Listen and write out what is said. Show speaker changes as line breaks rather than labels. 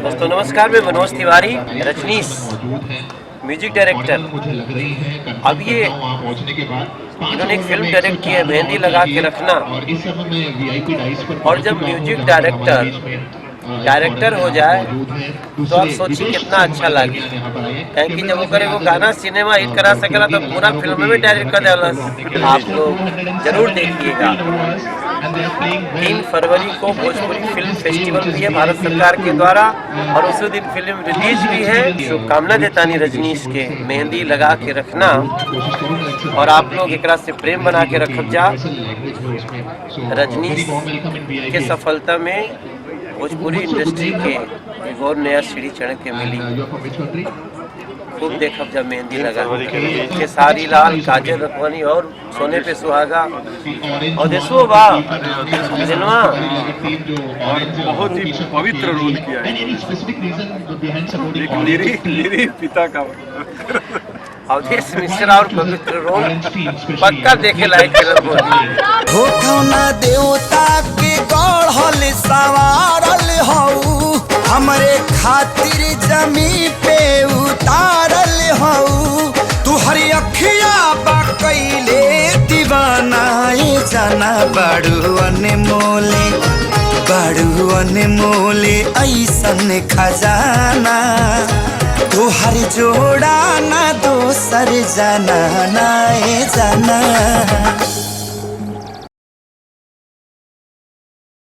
दोस्तों नमस्कार, मैं मनोज तिवारी, रजनीश म्यूजिक डायरेक्टर। अब ये इन्होंने एक फिल्म डायरेक्ट की है, मेहंदी लगा के रखना। और जब म्यूजिक डायरेक्टर हो जाए तो आप सोचिए कितना अच्छा लगे। कहें कि जब वो करे वो गाना सिनेमा हिट करा सकेला तो पूरा फिल्म में डायरेक्ट कर देला। आप लोग जरूर देखिएगा। 3 फरवरी को भोजपुरी फिल्म फेस्टिवल भी है भारत सरकार के द्वारा, और उसी दिन फिल्म रिलीज भी है। शुभकामना देता नहीं रजनीश के मेहंदी लगा के रखना, और आप लोग एक से प्रेम बना के रखब जा। रजनीश के सफलता में भोजपुरी इंडस्ट्री के एक और नया सीढ़ी चढ़ के मिली। खूब देखब जब मेहंदी लगा के सारी लाल काजल रखवानी और सोने पे सुहागा और देशो वाह दिलवा
बहुत ही पवित्र रोल किया है। एक निरी पिता का
अवधेश मिश्रा और पवित्र रोल पक्का देखे लायक फिल्म
हो। कौना देवता के गढ़ल सवारल हऊ, हमरे खातिर जमी पे उतारल हऊ। तू हरी अखिया बा कैले दीवानाए जाना बड़ू अनमोले ऐसन खजाना। तोहर जोड़ा ना दोसर जाना नाए जाना।